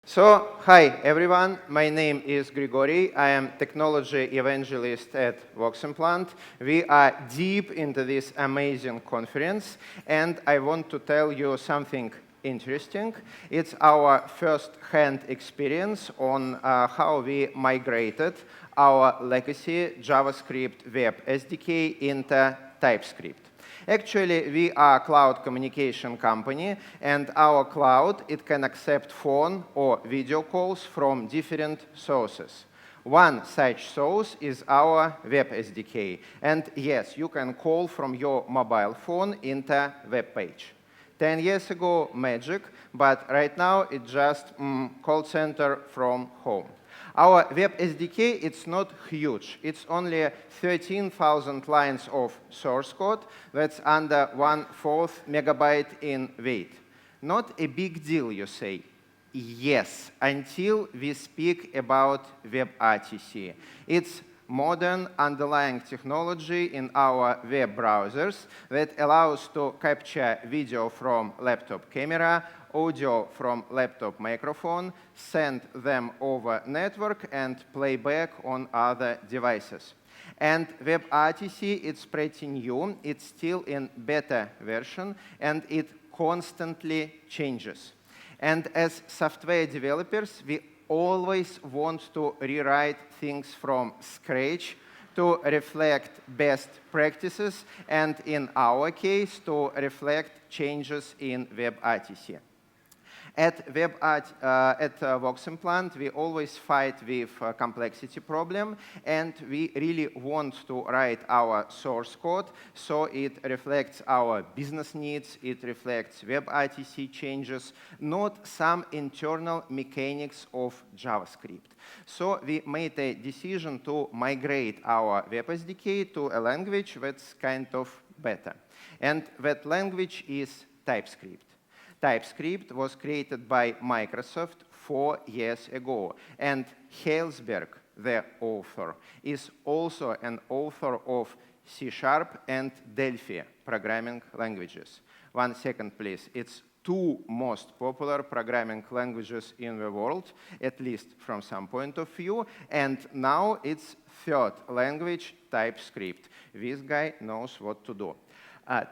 Hi everyone, my name is Grigory. I am technology evangelist at Voximplant. We are deep into this amazing conference, and I want to tell you something interesting. It's our first-hand experience on how we migrated our legacy JavaScript Web SDK into TypeScript. Actually, we are a cloud communication company, and our cloud, it can accept phone or video calls from different sources. One such source is our Web SDK. And yes, you can call from your mobile phone into web page. 10 years ago, magic, but right now it's just call center from home. Our Web SDK, it's not huge. It's only 13,000 lines of source code. That's under 1/4 megabyte in weight. Not a big deal, you say. Yes, until we speak about WebRTC. It's modern underlying technology in our web browsers that allows to capture video from laptop camera, audio from laptop microphone, send them over network, and play back on other devices. And WebRTC, it's pretty new. It's still in beta version, and it constantly changes. And as software developers, we always want to rewrite things from scratch to reflect best practices, and in our case, to reflect changes in WebRTC. At Voximplant, we always fight with complexity problem, and we really want to write our source code so it reflects our business needs, it reflects WebRTC changes, not some internal mechanics of JavaScript. So we made a decision to migrate our Web SDK to a language that's kind of better. And that language is TypeScript. TypeScript was created by Microsoft 4 years ago, and Healdsberg, the author, is also an author of C# and Delphi programming languages. 1 second, please. It's two most popular programming languages in the world, at least from some point of view, and now it's third language, TypeScript. This guy knows what to do.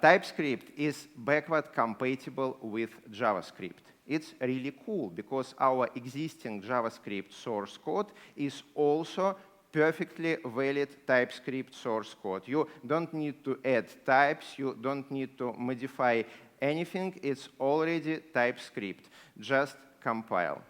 TypeScript is backward compatible with JavaScript. It's really cool because our existing JavaScript source code is also perfectly valid TypeScript source code. You don't need to add types, you don't need to modify anything. It's already TypeScript. Just compile.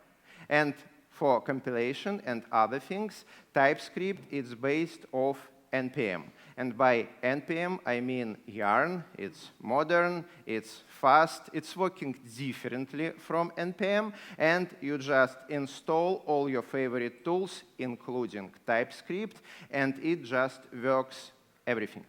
And for compilation and other things, TypeScript is based off NPM. And by NPM, I mean Yarn. It's modern, it's fast, it's working differently from NPM, and you just install all your favorite tools, including TypeScript, and it just works everything.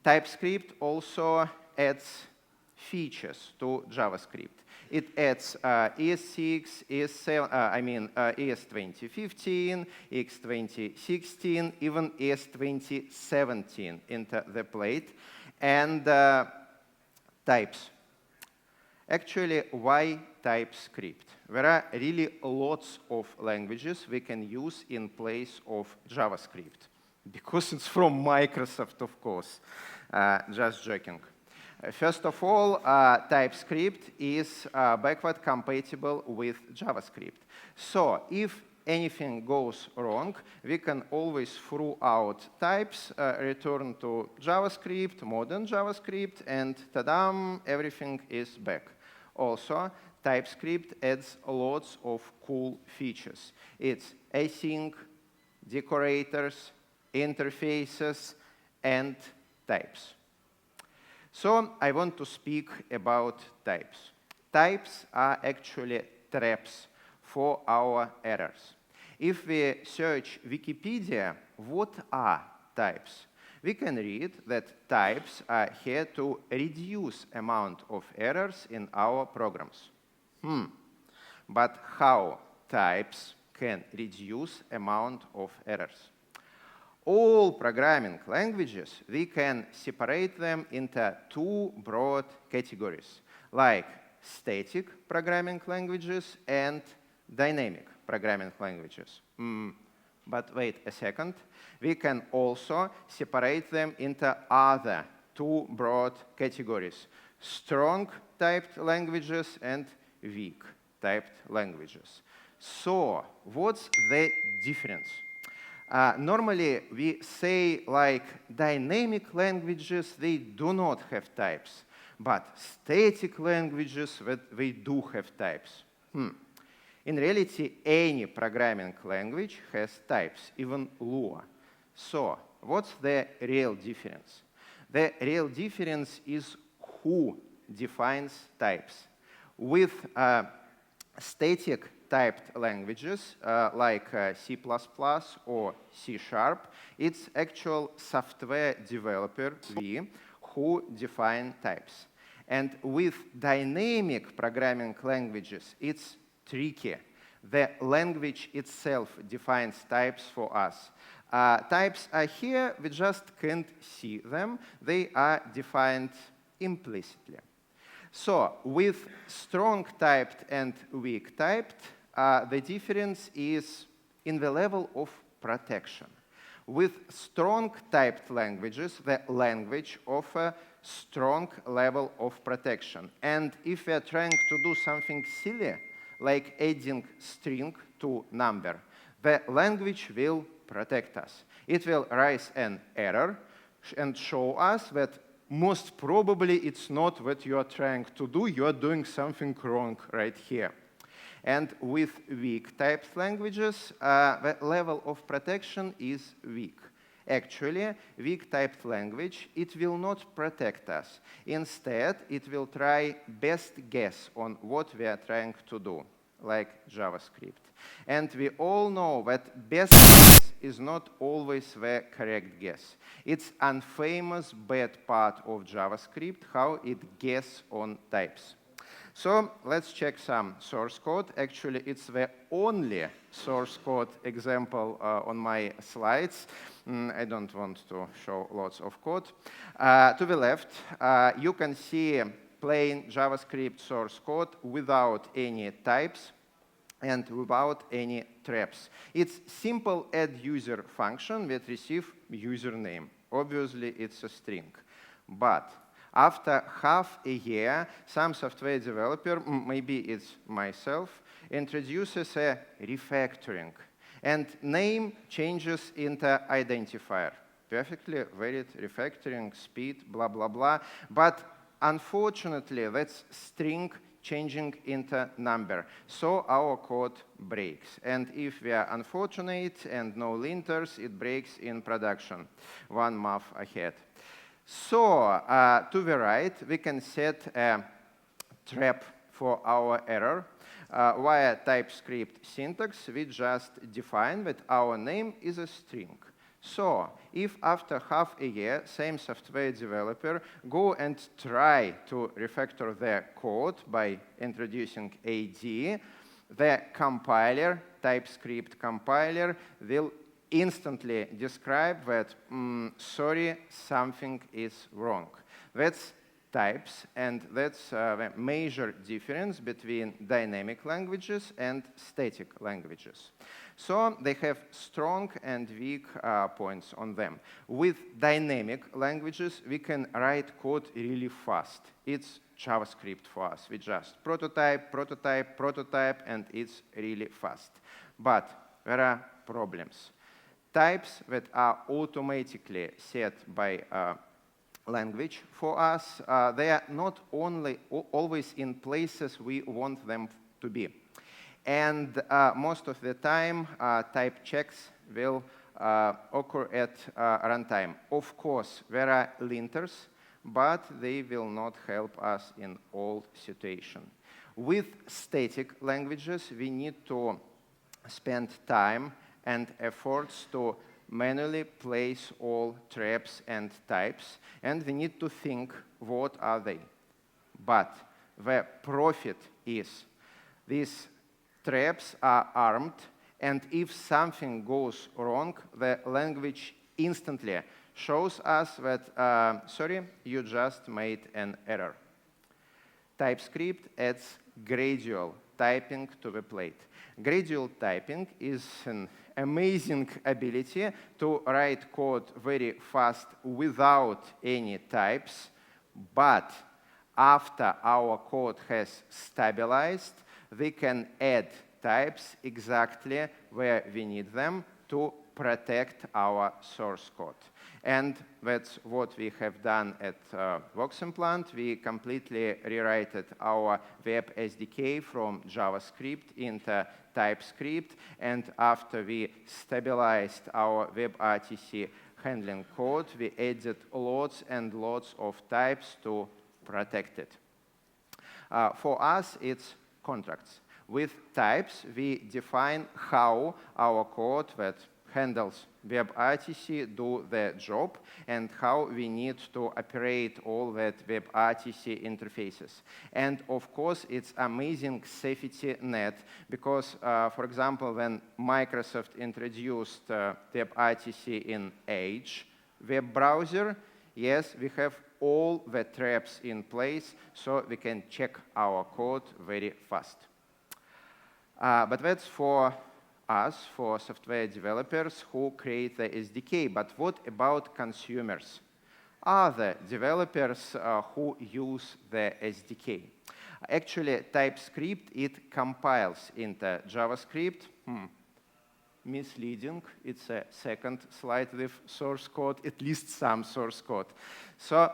TypeScript also adds features to JavaScript. It adds ES6, ES7, ES2015, ES2016, even ES2017 into the plate, and types. Actually, why TypeScript? There are really lots of languages we can use in place of JavaScript, because it's from Microsoft, of course. Just joking. First of all, TypeScript is backward compatible with JavaScript. So if anything goes wrong, we can always throw out types, return to JavaScript, modern JavaScript, and ta-dam, everything is back. Also, TypeScript adds lots of cool features. It's async, decorators, interfaces, and types. So I want to speak about types. Types are actually traps for our errors. If we search Wikipedia, what are types? We can read that types are here to reduce amount of errors in our programs. But how types can reduce amount of errors? All programming languages, we can separate them into two broad categories, like static programming languages and dynamic programming languages. But wait a second. We can also separate them into other two broad categories: strong typed languages and weak typed languages. So what's the difference? Normally, we say like dynamic languages, they do not have types, but static languages, they do have types. In reality, any programming language has types, even Lua. So what's the real difference? The real difference is who defines types. With static typed languages like C++ or C#, it's actual software developer, we, who define types. And with dynamic programming languages, it's tricky. The language itself defines types for us. Types are here, we just can't see them. They are defined implicitly. So with strong typed and weak typed, the difference is in the level of protection. With strong typed languages, the language offers strong level of protection. And if we are trying to do something silly, like adding string to number, the language will protect us. It will raise an error and show us that most probably it's not what you are trying to do. You are doing something wrong right here. And with weak typed languages, the level of protection is weak. Actually, weak typed language, it will not protect us. Instead, it will try best guess on what we are trying to do, like JavaScript. And we all know that best guess is not always the correct guess. It's an famous bad part of JavaScript, how it guesses on types. So let's check some source code. Actually, it's the only source code example on my slides. I don't want to show lots of code. To the left, you can see plain JavaScript source code without any types and without any traps. It's simple add user function that receives username. Obviously, it's a string. But after half a year, some software developer, maybe it's myself, introduces a refactoring. And name changes into identifier. Perfectly valid refactoring, speed, blah, blah, blah. But unfortunately, that's string changing into number. So our code breaks. And if we are unfortunate and no linters, it breaks in production 1 month ahead. So to the right, we can set a trap for our error. Via Typescript syntax, we just define that our name is a string. So if after half a year, same software developer go and try to refactor their code by introducing AD, the compiler, Typescript compiler, will instantly describe that, sorry, something is wrong. That's types, and that's the major difference between dynamic languages and static languages. So they have strong and weak points on them. With dynamic languages, we can write code really fast. It's JavaScript for us. We just prototype, prototype, prototype, and it's really fast. But there are problems. Types that are automatically set by language for us, they are not only always in places we want them to be. And most of the time, type checks will occur at runtime. Of course, there are linters, but they will not help us in all situations. With static languages, we need to spend time and efforts to manually place all traps and types, and we need to think what are they. But the profit is these traps are armed, and if something goes wrong, the language instantly shows us that, sorry, you just made an error. Typescript adds Gradual typing to the plate. Gradual typing is an amazing ability to write code very fast without any types, but after our code has stabilized, we can add types exactly where we need them to protect our source code. And that's what we have done at Voximplant. We completely rewritten our Web SDK from JavaScript into Typescript. And after we stabilized our WebRTC handling code, we added lots and lots of types to protect it. For us, it's contracts. With types, we define how our code that handles WebRTC do the job and how we need to operate all that WebRTC interfaces. And of course, it's amazing safety net because, for example, when Microsoft introduced WebRTC in Edge web browser, yes, we have all the traps in place so we can check our code very fast. But that's for us, for software developers who create the SDK. But what about consumers? Other developers who use the SDK. Actually, Typescript, it compiles into JavaScript. Misleading. It's a second slide with source code, at least some source code. So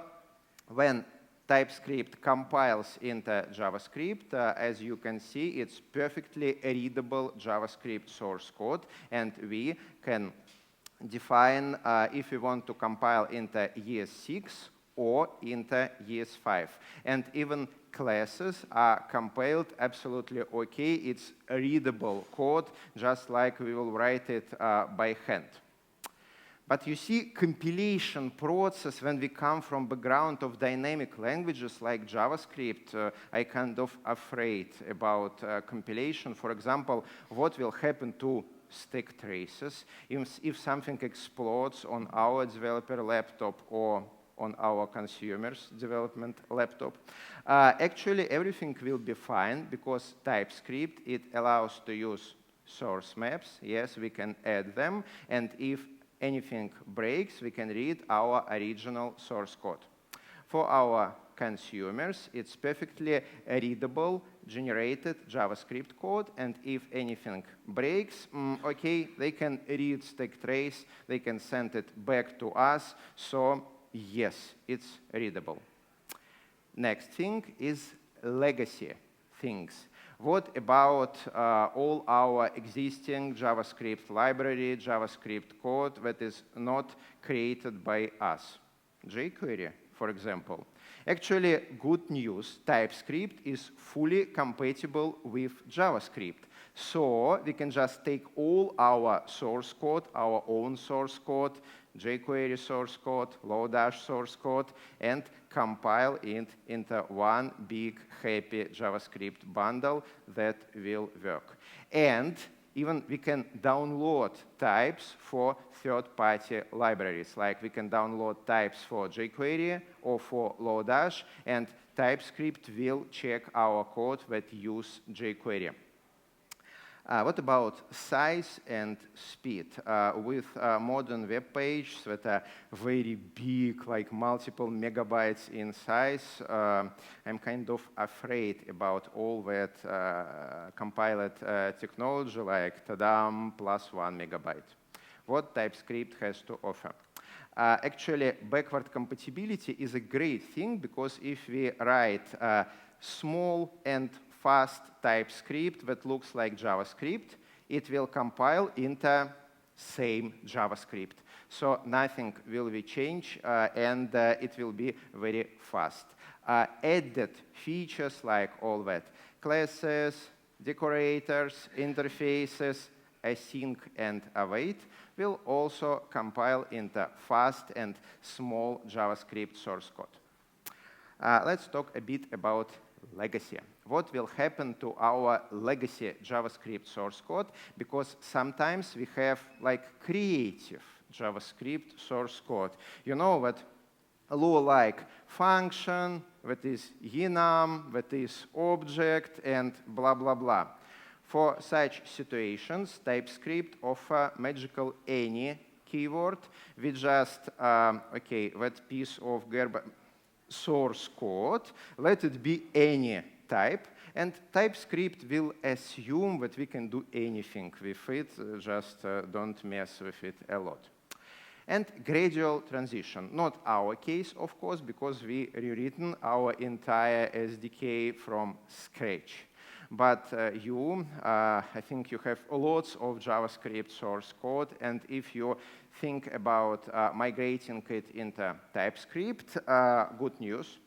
when Typescript compiles into JavaScript, as you can see, it's perfectly readable JavaScript source code, and we can define if we want to compile into ES6 or into ES5. And even classes are compiled absolutely okay. It's a readable code, just like we will write it by hand. But you see, compilation process, when we come from background of dynamic languages like JavaScript, I kind of afraid about compilation. For example, what will happen to stack traces if something explodes on our developer laptop or on our consumer's development laptop? Actually, everything will be fine because Typescript, it allows to use source maps. Yes, we can add them. And if anything breaks, we can read our original source code. For our consumers, it's perfectly readable, generated JavaScript code, and if anything breaks, okay, they can read stack trace, they can send it back to us, so yes, it's readable. Next thing is legacy things. What about all our existing JavaScript library, JavaScript code that is not created by us? jQuery, for example. Actually, good news, Typescript is fully compatible with JavaScript. So we can just take all our source code, our own source code, jQuery source code, Lodash source code, and compile it into one big happy JavaScript bundle that will work. And even we can download types for third-party libraries. Like we can download types for jQuery or for Lodash, and Typescript will check our code that use jQuery. What about size and speed? With modern web pages that are very big, like multiple megabytes in size, I'm kind of afraid about all that compiled technology like tadam, +1 megabyte. What Typescript has to offer? Actually, backward compatibility is a great thing because if we write small and fast Typescript that looks like JavaScript, it will compile into same JavaScript. So nothing will be changed, and it will be very fast. Added features like all that, classes, decorators, interfaces, async and await, will also compile into fast and small JavaScript source code. Let's talk a bit about legacy. What will happen to our legacy JavaScript source code? Because sometimes we have like creative JavaScript source code. You know that like function, that is enum, that is object, and blah, blah, blah. For such situations, TypeScript offer magical any keyword. We just, OK, that piece of source code, let it be any type. And TypeScript will assume that we can do anything with it, just don't mess with it a lot. And gradual transition, not our case, of course, because we rewritten our entire SDK from scratch. But I think you have lots of JavaScript source code, and if you think about migrating it into TypeScript, good news.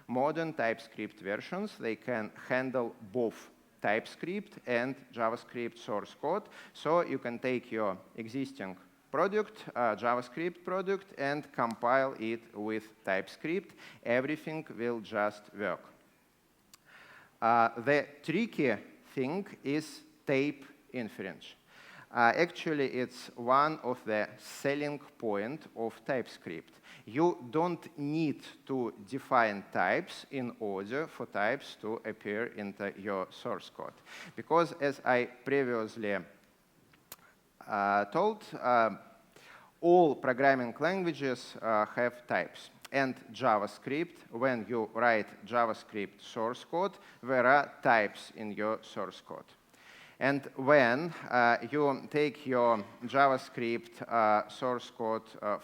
Modern TypeScript versions, they can handle both TypeScript and JavaScript source code. So you can take your existing product, JavaScript product, and compile it with TypeScript. Everything will just work. The tricky thing is tape inference. Actually, it's one of the selling points of TypeScript. You don't need to define types in order for types to appear into your source code. Because as I previously told, all programming languages have types. And JavaScript, when you write JavaScript source code, there are types in your source code. And when you take your JavaScript source code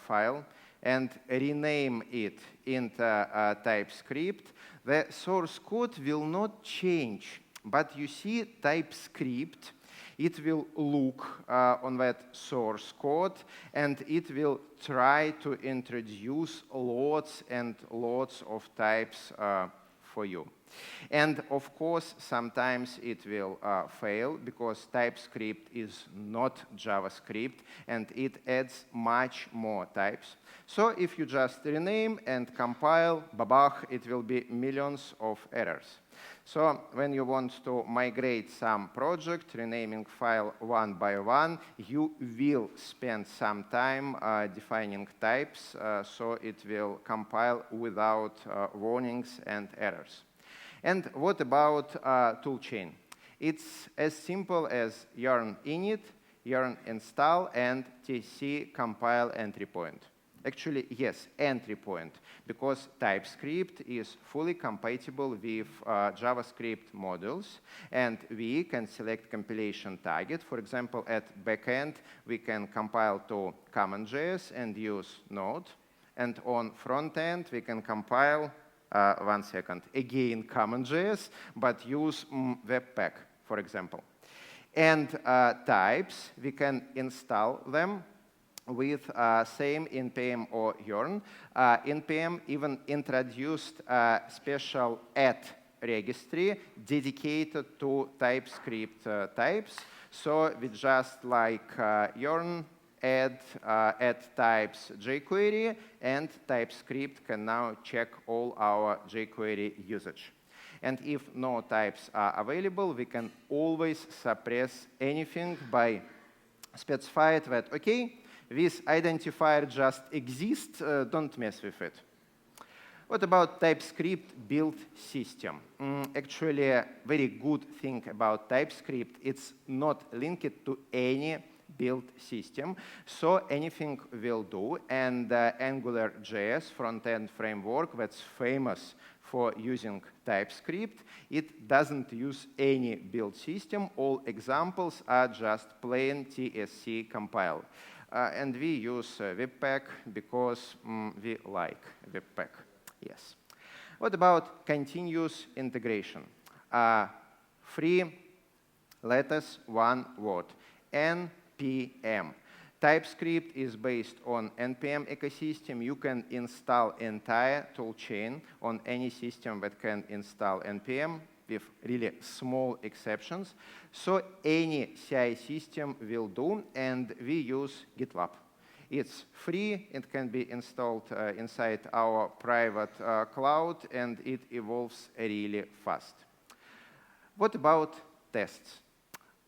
file and rename it into TypeScript, the source code will not change. But you see TypeScript, it will look on that source code, and it will try to introduce lots and lots of types for you. And of course, sometimes it will fail because TypeScript is not JavaScript and it adds much more types. So if you just rename and compile, babach, it will be millions of errors. So when you want to migrate some project, renaming file one by one, you will spend some time defining types, so it will compile without warnings and errors. And what about Toolchain? It's as simple as yarn init, yarn install, and tc compile entry point. Actually, yes, entry point, because TypeScript is fully compatible with JavaScript modules, and we can select compilation target. For example, at backend, we can compile to CommonJS and use Node, and on frontend, we can compile again CommonJS, but use Webpack, for example. And types, we can install them with same npm or yarn. npm even introduced a special add registry dedicated to TypeScript types. So we just like yarn add types jQuery, and TypeScript can now check all our jQuery usage. And if no types are available, we can always suppress anything by specifying that, OK, this identifier just exists, don't mess with it. What about TypeScript build system? Actually, a very good thing about TypeScript, it's not linked to any build system, so anything will do. And AngularJS front-end framework that's famous for using TypeScript, it doesn't use any build system. All examples are just plain TSC compile. And we use Webpack because we like Webpack. Yes. What about continuous integration? 3 letters, 1 word. NPM. TypeScript is based on NPM ecosystem. You can install entire toolchain on any system that can install NPM with really small exceptions. So any CI system will do, and we use GitLab. It's free, it can be installed inside our private cloud, and it evolves really fast. What about tests?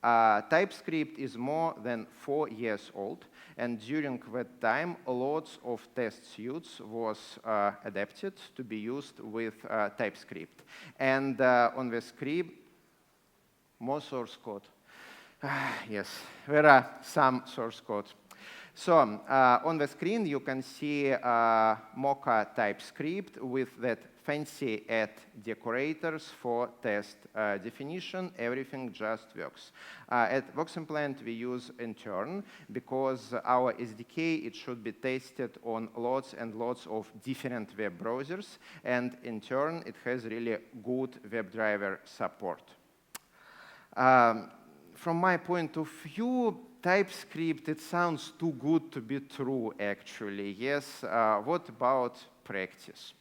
TypeScript is more than 4 years old, and during that time, lots of test suites was adapted to be used with TypeScript. And on the screen, more source code. Yes, there are some source code. So on the screen, you can see Mocha TypeScript with that fancy add decorators for test definition. Everything just works. At Voximplant, we use intern because our SDK, it should be tested on lots and lots of different web browsers. And in turn, it has really good WebDriver support. From my point of view, TypeScript, it sounds too good to be true, actually. Yes, what about practice?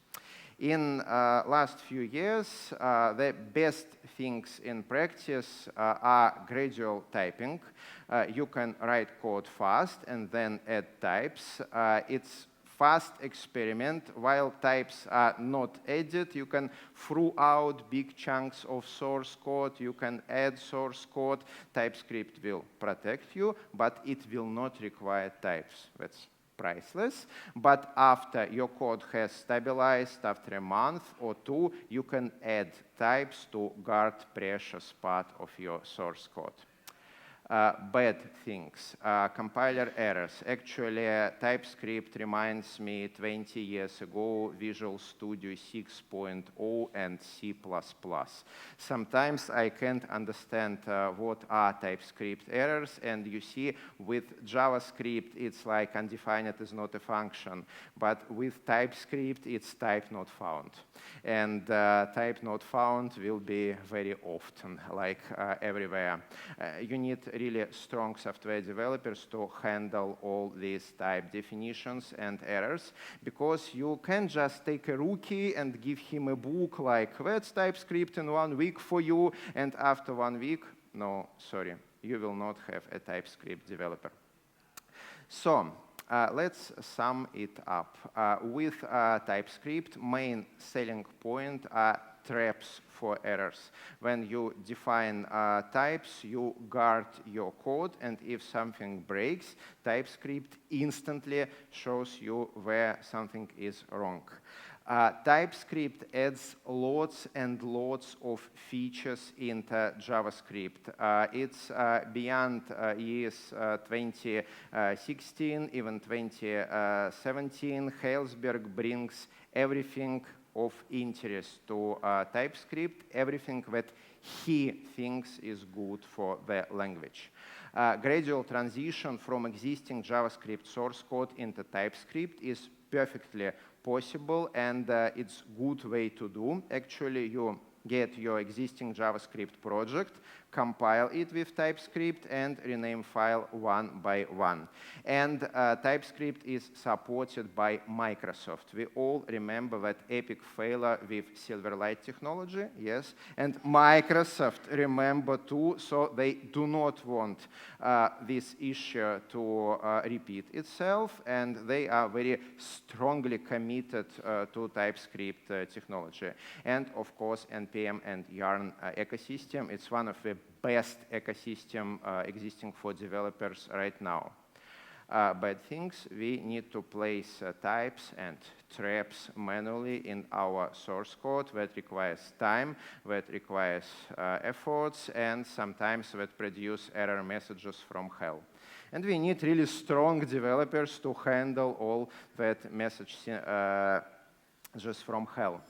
In last few years, the best things in practice are gradual typing. You can write code fast and then add types. It's fast experiment. While types are not added, you can throw out big chunks of source code. You can add source code. TypeScript will protect you, but it will not require types. That's priceless. But after your code has stabilized, after a month or two, you can add types to guard precious part of your source code. Bad things, compiler errors. Actually, TypeScript reminds me 20 years ago, Visual Studio 6.0 and C++. Sometimes I can't understand what are TypeScript errors, and you see with JavaScript, it's like undefined is not a function, but with TypeScript, it's type not found. And type not found will be very often, like everywhere. You need really strong software developers to handle all these type definitions and errors, because you can't just take a rookie and give him a book like, that's TypeScript in 1 week for you, and after 1 week, no, sorry, you will not have a TypeScript developer. So, let's sum it up. With TypeScript, main selling point are traps for errors. When you define types, you guard your code, and if something breaks, TypeScript instantly shows you where something is wrong. TypeScript adds lots and lots of features into JavaScript. It's beyond years 2016, even 2017. Heilsberg brings everything of interest to TypeScript, everything that he thinks is good for the language. Gradual transition from existing JavaScript source code into TypeScript is perfectly possible, and it's a good way to do. Actually, you get your existing JavaScript project, compile it with TypeScript, and rename file one by one. And TypeScript is supported by Microsoft. We all remember that epic failure with Silverlight technology, yes? And Microsoft remember too, so they do not want this issue to repeat itself, and they are very strongly committed to TypeScript technology. And of course, NPM and Yarn ecosystem, it's one of the best ecosystem existing for developers right now. Bad things, we need to place types and traps manually in our source code. That requires time, that requires efforts, and sometimes that produce error messages from hell. And we need really strong developers to handle all that messages just from hell.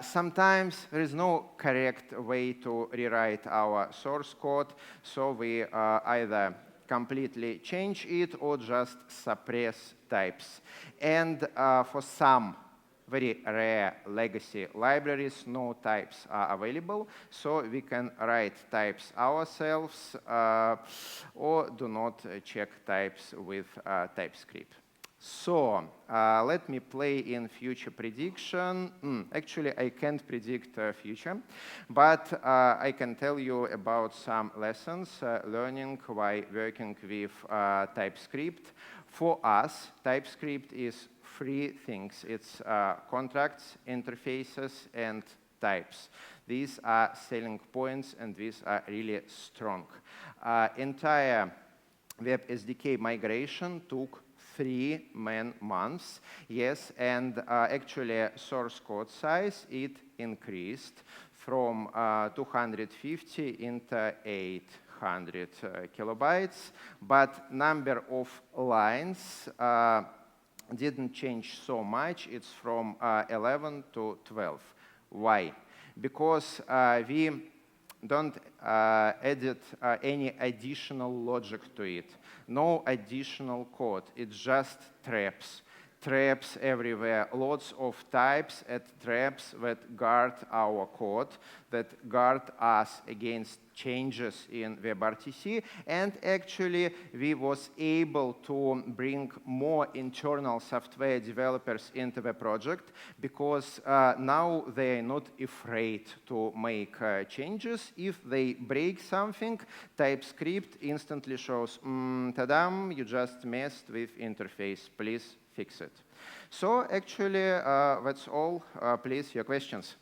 Sometimes there is no correct way to rewrite our source code, so we either completely change it or just suppress types. And for some very rare legacy libraries, no types are available, so we can write types ourselves or do not check types with TypeScript. So let me play in future prediction. Actually, I can't predict future, but I can tell you about some lessons learning while working with TypeScript. For us, TypeScript is 3 things. It's contracts, interfaces, and types. These are selling points, and these are really strong. Entire Web SDK migration took 3 months, yes, and actually source code size, it increased from 250 into 800 kilobytes, but number of lines didn't change so much. It's from 11 to 12. Why? Because we don't added any additional logic to it. No additional code. It's just traps. Traps everywhere. Lots of types and traps that guard our code, that guard us against changes in WebRTC. And actually, we was able to bring more internal software developers into the project because now they are not afraid to make changes. If they break something, Typescript instantly shows, ta-dam, you just messed with interface. Please fix it. So actually, that's all. Please, your questions.